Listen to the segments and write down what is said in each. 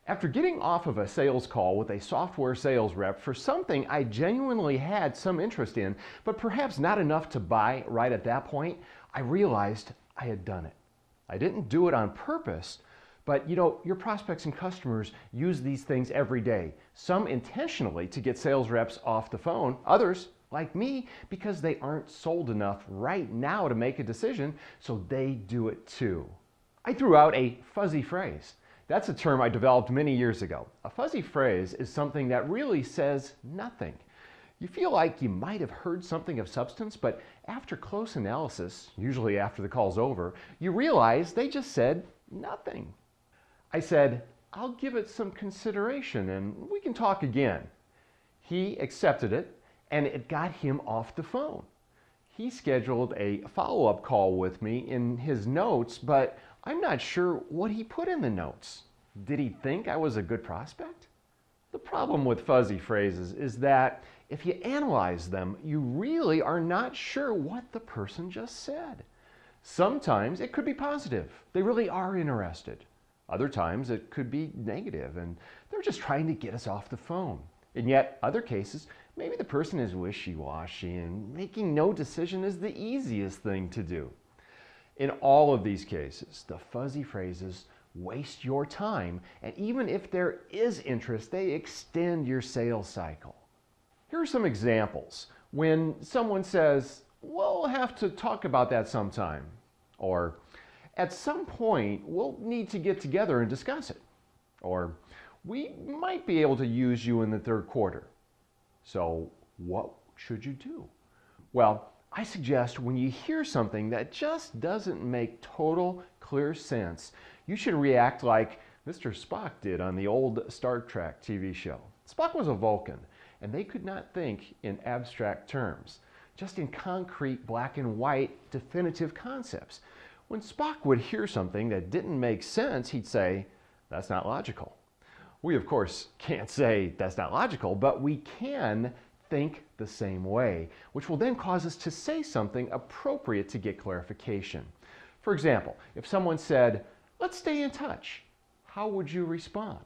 After getting off of a sales call with a software sales rep for something I genuinely had some interest in, but perhaps not enough to buy right at that point, I realized I had done it. I didn't do it on purpose, but your prospects and customers use these things every day. Some intentionally to get sales reps off the phone, others, like me, because they aren't sold enough right now to make a decision, so they do it too. I threw out a fuzzy phrase. That's a term I developed many years ago. A fuzzy phrase is something that really says nothing. You feel like you might have heard something of substance, but after close analysis, usually after the call's over, you realize they just said nothing. I said, "I'll give it some consideration and we can talk again." He accepted it and it got him off the phone. He scheduled a follow-up call with me in his notes, but I'm not sure what he put in the notes. Did he think I was a good prospect? The problem with fuzzy phrases is that if you analyze them, you really are not sure what the person just said. Sometimes it could be positive. They really are interested. Other times it could be negative and they're just trying to get us off the phone. In yet other cases, maybe the person is wishy-washy and making no decision is the easiest thing to do. In all of these cases, the fuzzy phrases waste your time, and even if there is interest, they extend your sales cycle. Here are some examples. When someone says, "We'll have to talk about that sometime," or "At some point, we'll need to get together and discuss it," or "We might be able to use you in the third quarter." So what should you do? Well, I suggest when you hear something that just doesn't make total clear sense, you should react like Mr. Spock did on the old Star Trek TV show. Spock was a Vulcan, and they could not think in abstract terms, just in concrete black and white definitive concepts. When Spock would hear something that didn't make sense, he'd say, "That's not logical." We, of course, can't say that's not logical, but we can think the same way, which will then cause us to say something appropriate to get clarification. For example, if someone said, "Let's stay in touch," how would you respond?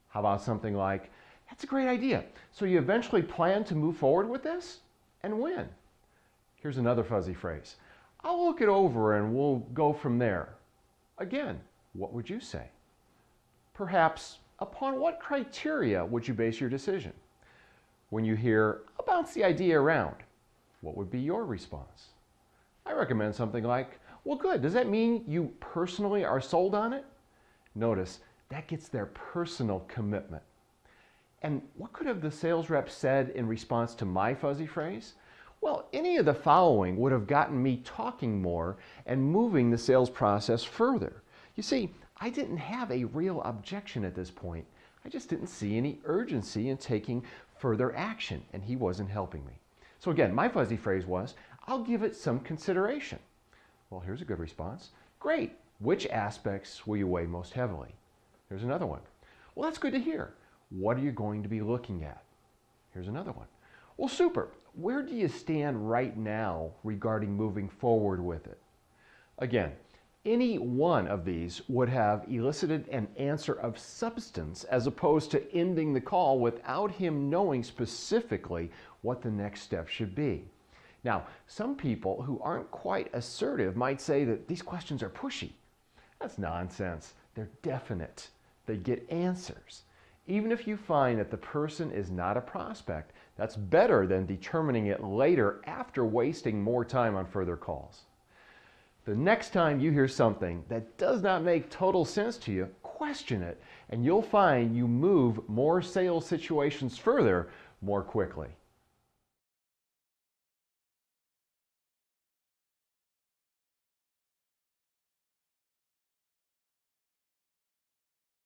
How about something like, "That's a great idea. So you eventually plan to move forward with this? And when?" Here's another fuzzy phrase. "I'll look it over and we'll go from there." Again, what would you say? Perhaps, upon what criteria would you base your decision? When you hear, "I'll bounce the idea around," what would be your response? I recommend something like, "Well, good. Does that mean you personally are sold on it?" Notice, that gets their personal commitment. And what could have the sales rep said in response to my fuzzy phrase? Well, any of the following would have gotten me talking more and moving the sales process further. You see, I didn't have a real objection at this point. I just didn't see any urgency in taking further action, and he wasn't helping me. So again, my fuzzy phrase was, "I'll give it some consideration." Well, here's a good response. "Great. Which aspects will you weigh most heavily?" Here's another one. "Well, that's good to hear. What are you going to be looking at?" Here's another one. "Well, super. Where do you stand right now regarding moving forward with it?" Again, any one of these would have elicited an answer of substance as opposed to ending the call without him knowing specifically what the next step should be. Now, some people who aren't quite assertive might say that these questions are pushy. That's nonsense. They're definite. They get answers. Even if you find that the person is not a prospect, that's better than determining it later after wasting more time on further calls. The next time you hear something that does not make total sense to you, question it, and you'll find you move more sales situations further more quickly.